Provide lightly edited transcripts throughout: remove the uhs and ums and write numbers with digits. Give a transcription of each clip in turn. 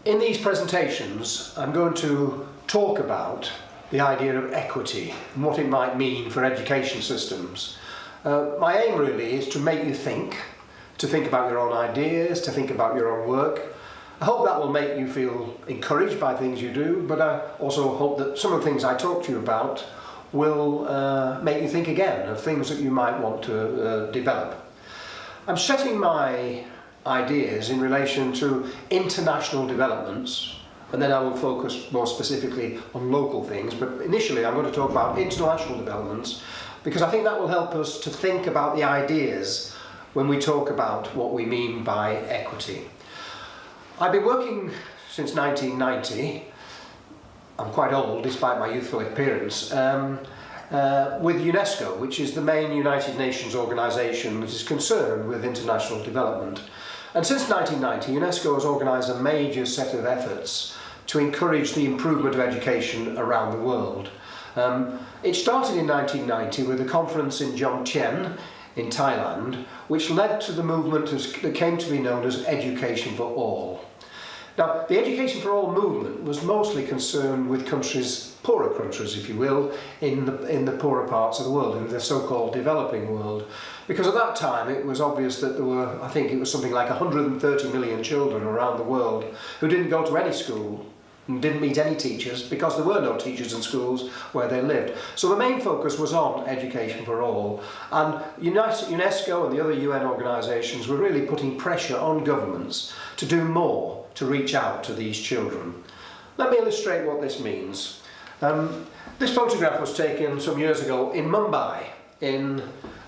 In these presentations, I'm going to talk about the idea of equity and what it might mean for education systems. My aim really is to make you think about your own ideas, to think about your own work. I hope that will make you feel encouraged by things you do, but I also hope that some of the things I talk to you about will make you think again of things that you might want to develop. I'm setting my ideas in relation to international developments, and then I will focus more specifically on local things, but initially I'm going to talk about international developments because I think that will help us to think about the ideas when we talk about what we mean by equity. I've been working since 1990, I'm quite old despite my youthful appearance, with UNESCO, which is the main United Nations organisation that is concerned with international development. And since 1990, UNESCO has organised a major set of efforts to encourage the improvement of education around the world. It started in 1990 with a conference in Jomtien in Thailand, which led to the movement that came to be known as Education for All. Now, the Education for All movement was mostly concerned with countries, poorer countries if you will, in the poorer parts of the world, in the so-called developing world. Because at that time it was obvious that there were, I think it was something like 130 million children around the world who didn't go to any school and didn't meet any teachers because there were no teachers in schools where they lived. So the main focus was on education for all, and UNESCO and the other UN organisations were really putting pressure on governments to do more to reach out to these children. Let me illustrate what this means. This photograph was taken some years ago in Mumbai, in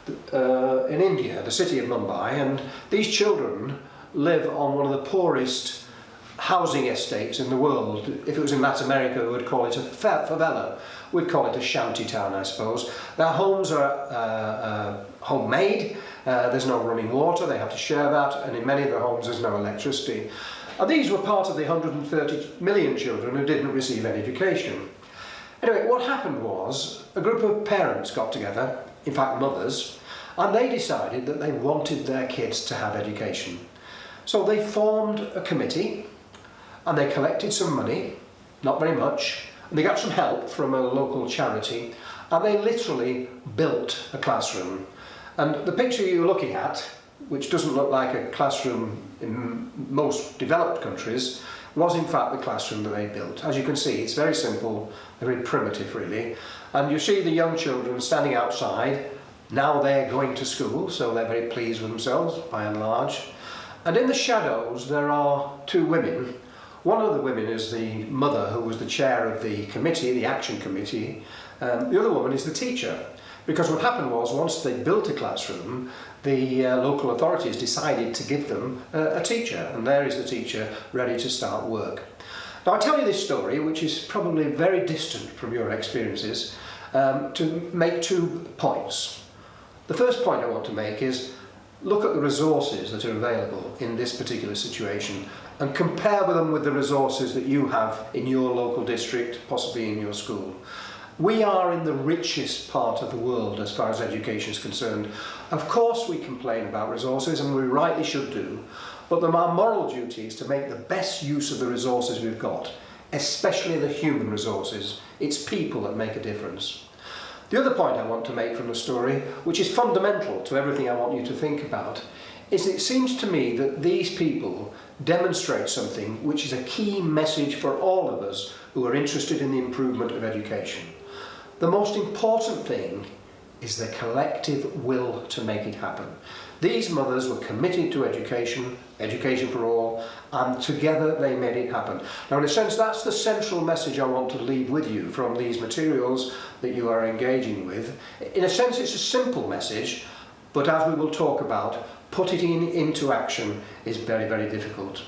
India, the city of Mumbai, and these children live on one of the poorest housing estates in the world. If it was in Latin America, we would call it a favela. We'd call it a shanty town, I suppose. Their homes are homemade. There's no running water, they have to share that, and in many of the homes there's no electricity. And these were part of the 130 million children who didn't receive any education. Anyway, what happened was a group of parents got together, in fact mothers, and they decided that they wanted their kids to have education. So they formed a committee and they collected some money, not very much, and they got some help from a local charity, and they literally built a classroom. And the picture you're looking at, which doesn't look like a classroom in most developed countries, was in fact the classroom that they built. As you can see, it's very simple, very primitive really, and you see the young children standing outside. Now they're going to school, so they're very pleased with themselves by and large. And in the shadows there are two women. One of the women is the mother who was the chair of the committee, the action committee. The other woman is the teacher. Because what happened was, once they built a classroom, the local authorities decided to give them a teacher, and there is the teacher ready to start work. Now I tell you this story, which is probably very distant from your experiences, to make 2 points. The first point I want to make is, look at the resources that are available in this particular situation and compare them with the resources that you have in your local district, possibly in your school. We are in the richest part of the world as far as education is concerned. Of course we complain about resources, and we rightly should do, but our moral duty is to make the best use of the resources we've got, especially the human resources. It's people that make a difference. The other point I want to make from the story, which is fundamental to everything I want you to think about, is it seems to me that these people demonstrate something which is a key message for all of us who are interested in the improvement of education. The most important thing is the collective will to make it happen. These mothers were committed to education, education for all, and together they made it happen. Now in a sense that's the central message I want to leave with you from these materials that you are engaging with. In a sense it's a simple message, but as we will talk about, putting it into action is very, very difficult.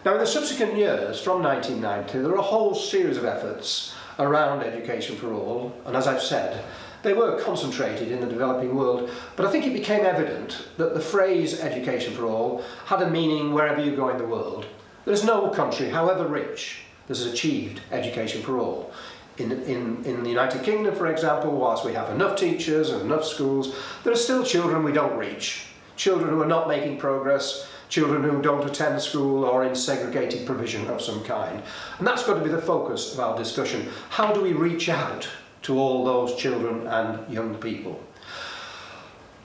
Now in the subsequent years, from 1990, there were a whole series of efforts around education for all, and as I've said, they were concentrated in the developing world, but I think it became evident that the phrase education for all had a meaning wherever you go in the world. There's no country, however rich, that has achieved education for all. In the United Kingdom, for example, whilst we have enough teachers and enough schools, there are still children we don't reach. Children who are not making progress, children who don't attend school or in segregated provision of some kind. And that's got to be the focus of our discussion. How do we reach out to all those children and young people?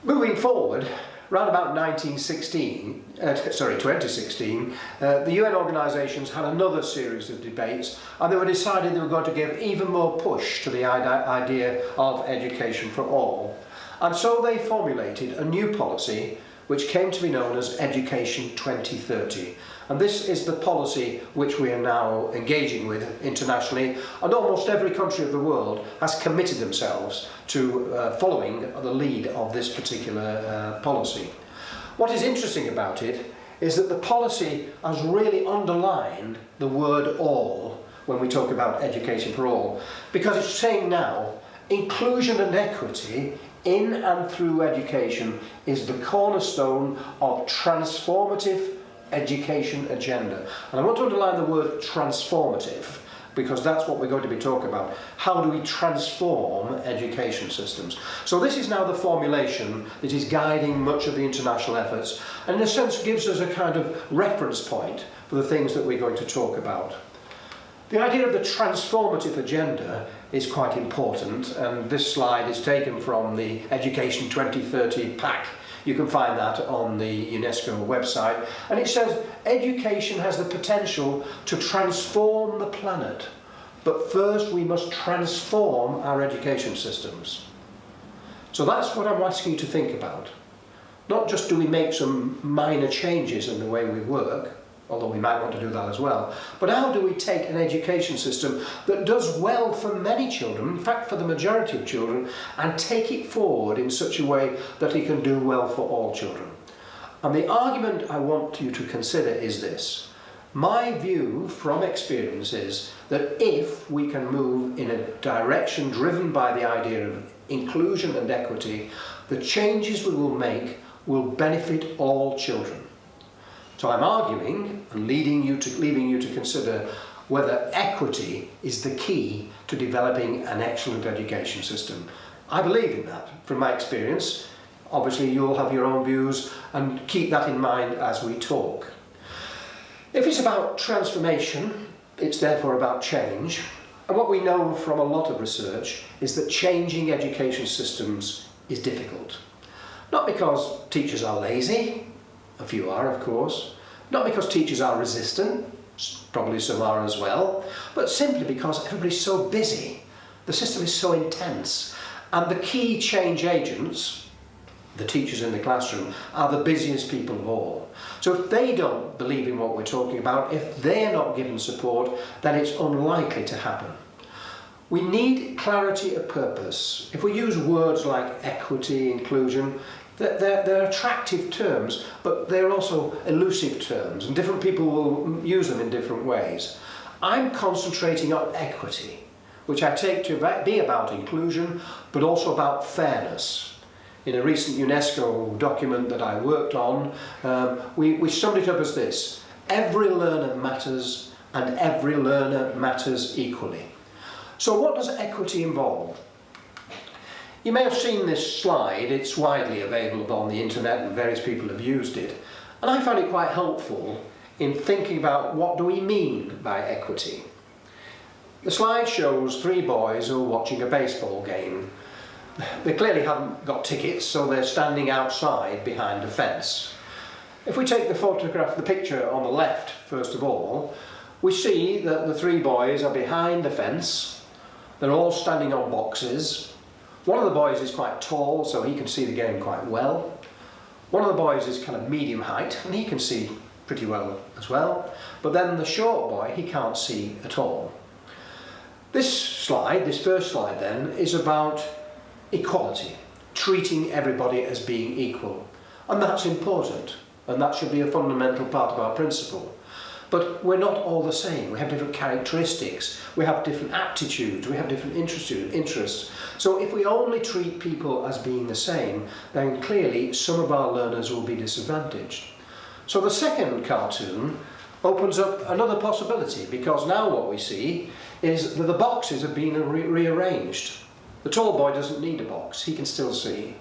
Moving forward, around about 2016, the UN organisations had another series of debates, and they were deciding they were going to give even more push to the idea of education for all. And so they formulated a new policy which came to be known as Education 2030. And this is the policy which we are now engaging with internationally, and almost every country of the world has committed themselves to following the lead of this particular policy. What is interesting about it is that the policy has really underlined the word all when we talk about education for all, because it's saying now inclusion and equity in and through education is the cornerstone of transformative education agenda. And I want to underline the word transformative, because that's what we're going to be talking about. How do we transform education systems? So this is now the formulation that is guiding much of the international efforts, and in a sense gives us a kind of reference point for the things that we're going to talk about. The idea of the transformative agenda is quite important, and this slide is taken from the Education 2030 pack. You can find that on the UNESCO website, and it says education has the potential to transform the planet, but first we must transform our education systems. So that's what I'm asking you to think about. Not just do we make some minor changes in the way we work, although we might want to do that as well, but how do we take an education system that does well for many children, in fact for the majority of children, and take it forward in such a way that it can do well for all children? And the argument I want you to consider is this. My view from experience is that if we can move in a direction driven by the idea of inclusion and equity, the changes we will make will benefit all children. So I'm arguing and leaving you to consider whether equity is the key to developing an excellent education system. I believe in that from my experience. Obviously you'll have your own views, and keep that in mind as we talk. If it's about transformation, it's therefore about change. And what we know from a lot of research is that changing education systems is difficult. Not because teachers are lazy, a few are of course, not because teachers are resistant, probably some are as well, but simply because everybody's so busy. The system is so intense, and the key change agents, the teachers in the classroom, are the busiest people of all. So if they don't believe in what we're talking about, if they're not given support, then it's unlikely to happen. We need clarity of purpose. If we use words like equity, inclusion, they're attractive terms, but they're also elusive terms, and different people will use them in different ways. I'm concentrating on equity, which I take to be about inclusion, but also about fairness. In a recent UNESCO document that I worked on, we summed it up as this: every learner matters, and every learner matters equally. So what does equity involve? You may have seen this slide. It's widely available on the internet and various people have used it. And I found it quite helpful in thinking about what do we mean by equity. The slide shows three boys who are watching a baseball game. They clearly haven't got tickets, so they're standing outside behind a fence. If we take the picture on the left, first of all, we see that the three boys are behind the fence. They're all standing on boxes. One of the boys is quite tall, so he can see the game quite well. One of the boys is kind of medium height, and he can see pretty well as well. But then the short boy, he can't see at all. This first slide then, is about equality, treating everybody as being equal. And that's important, and that should be a fundamental part of our principle. But we're not all the same. We have different characteristics, we have different aptitudes, we have different interests. So if we only treat people as being the same, then clearly some of our learners will be disadvantaged. So the second cartoon opens up another possibility, because now what we see is that the boxes have been rearranged. The tall boy doesn't need a box, he can still see.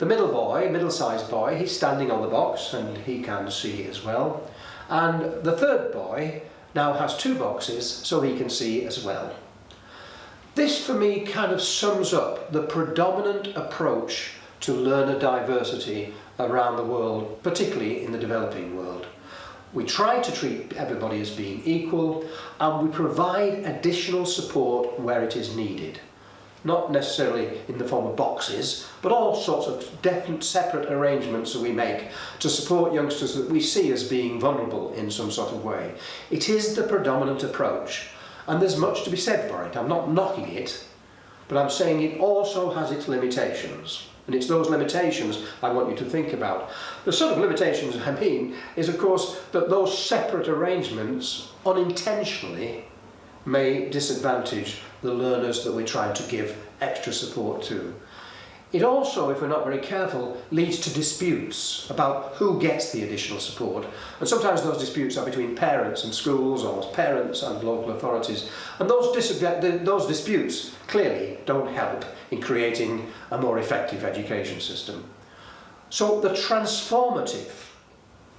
The middle-sized boy, he's standing on the box and he can see as well. And the third boy now has 2 boxes so he can see as well. This for me kind of sums up the predominant approach to learner diversity around the world, particularly in the developing world. We try to treat everybody as being equal, and we provide additional support where it is needed. Not necessarily in the form of boxes, but all sorts of different separate arrangements that we make to support youngsters that we see as being vulnerable in some sort of way. It is the predominant approach, and there's much to be said for it. I'm not knocking it, but I'm saying it also has its limitations. And it's those limitations I want you to think about. The sort of limitations I mean is, of course, that those separate arrangements unintentionally may disadvantage the learners that we're trying to give extra support to. It also, if we're not very careful, leads to disputes about who gets the additional support. And sometimes those disputes are between parents and schools, or parents and local authorities. And those disputes clearly don't help in creating a more effective education system. So the transformative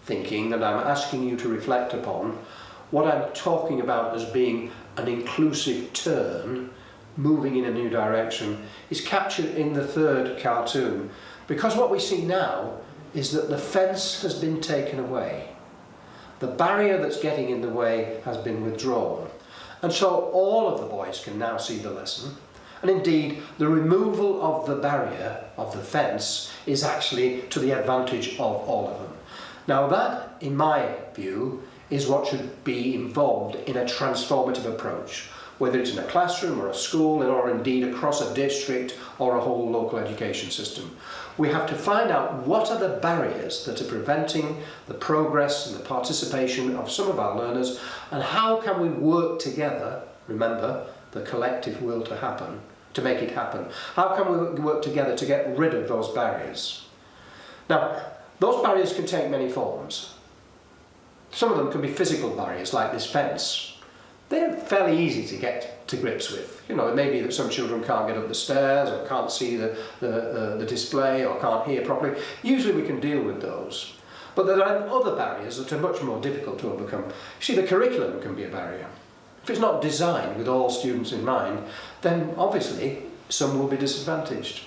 thinking that I'm asking you to reflect upon, what I'm talking about as being an inclusive turn, moving in a new direction, is captured in the third cartoon, because what we see now is that the fence has been taken away. The barrier that's getting in the way has been withdrawn, and so all of the boys can now see the lesson. And indeed, the removal of the barrier, of the fence, is actually to the advantage of all of them. Now that, in my view, is what should be involved in a transformative approach, whether it's in a classroom or a school, or indeed across a district or a whole local education system. We have to find out what are the barriers that are preventing the progress and the participation of some of our learners, and how can we work together, remember, the collective will to happen, to make it happen. How can we work together to get rid of those barriers? Now, those barriers can take many forms. Some of them can be physical barriers, like this fence. They're fairly easy to get to grips with. You know, it may be that some children can't get up the stairs, or can't see the display, or can't hear properly. Usually we can deal with those. But there are other barriers that are much more difficult to overcome. You see, the curriculum can be a barrier. If it's not designed with all students in mind, then obviously some will be disadvantaged.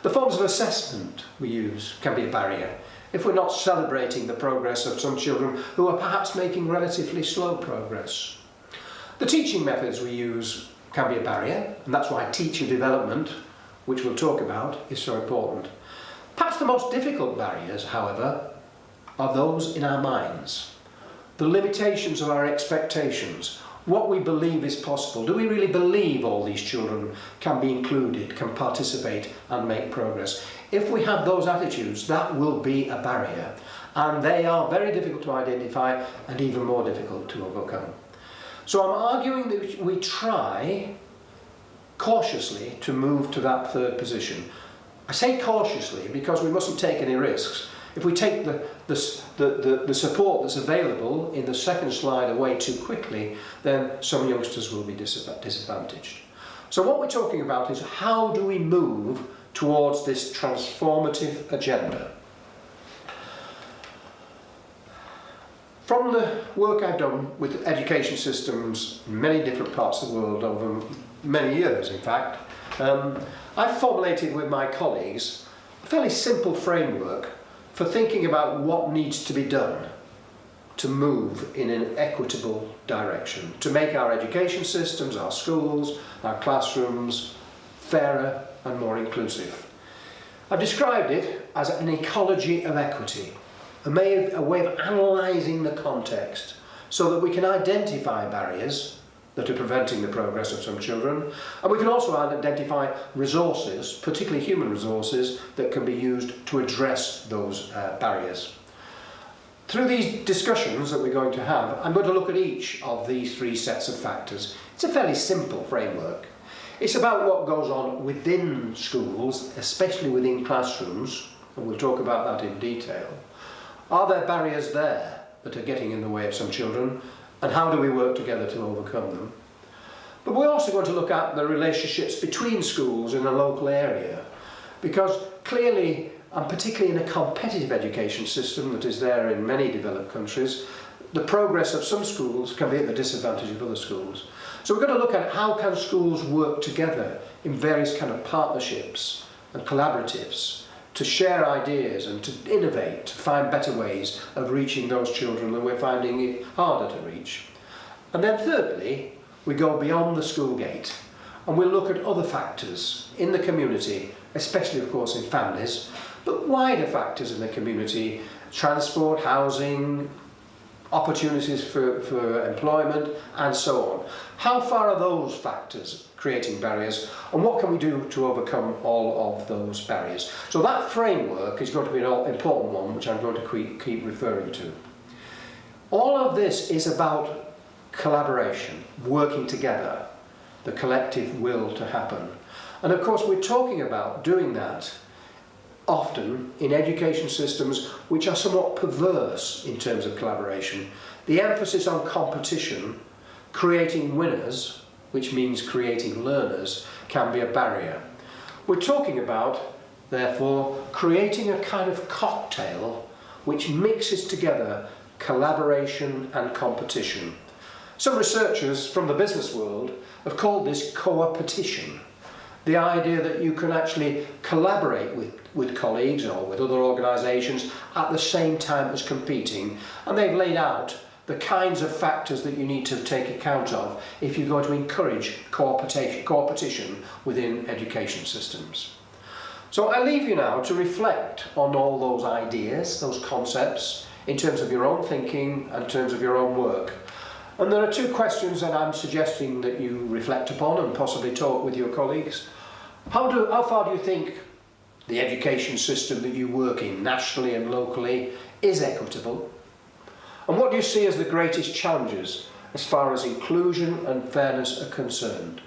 The forms of assessment we use can be a barrier if we're not celebrating the progress of some children who are perhaps making relatively slow progress. The teaching methods we use can be a barrier, and that's why teacher development, which we'll talk about, is so important. Perhaps the most difficult barriers, however, are those in our minds. The limitations of our expectations, what we believe is possible. Do we really believe all these children can be included, can participate and make progress? If we have those attitudes, that will be a barrier, and they are very difficult to identify and even more difficult to overcome. So I'm arguing that we try cautiously to move to that third position. I say cautiously because we mustn't take any risks. If we take the support that's available in the second slide away too quickly, then some youngsters will be disadvantaged. So what we're talking about is, how do we move towards this transformative agenda? From the work I've done with education systems in many different parts of the world over many years, in fact, I've formulated with my colleagues a fairly simple framework for thinking about what needs to be done to move in an equitable direction, to make our education systems, our schools, our classrooms fairer and more inclusive. I've described it as an ecology of equity, a way of analysing the context so that we can identify barriers that are preventing the progress of some children, and we can also identify resources, particularly human resources, that can be used to address those barriers. Through these discussions that we're going to have, I'm going to look at each of these 3 sets of factors. It's a fairly simple framework. It's about what goes on within schools, especially within classrooms, and we'll talk about that in detail. Are there barriers there that are getting in the way of some children, and how do we work together to overcome them? But we're also going to look at the relationships between schools in a local area, because clearly and particularly in a competitive education system that is there in many developed countries, the progress of some schools can be at the disadvantage of other schools. So we're going to look at how can schools work together in various kind of partnerships and collaboratives to share ideas and to innovate, to find better ways of reaching those children that we're finding it harder to reach. And then thirdly, we go beyond the school gate and we'll look at other factors in the community, especially of course in families, but wider factors in the community: transport, housing, opportunities for employment, and so on. How far are those factors creating barriers, and what can we do to overcome all of those barriers? So that framework is going to be an important one, which I'm going to keep referring to. All of this is about collaboration, working together, the collective will to happen. And of course we're talking about doing that often in education systems which are somewhat perverse in terms of collaboration. The emphasis on competition, creating winners, which means creating learners, can be a barrier. We're talking about, therefore, creating a kind of cocktail which mixes together collaboration and competition. Some researchers from the business world have called this co-opetition. The idea that you can actually collaborate with colleagues or with other organisations at the same time as competing, and they've laid out the kinds of factors that you need to take account of if you're going to encourage co-opetition within education systems. So I leave you now to reflect on all those ideas, those concepts, in terms of your own thinking and in terms of your own work. And there are two questions that I'm suggesting that you reflect upon and possibly talk with your colleagues. How far do you think the education system that you work in, nationally and locally, is equitable? And what do you see as the greatest challenges as far as inclusion and fairness are concerned?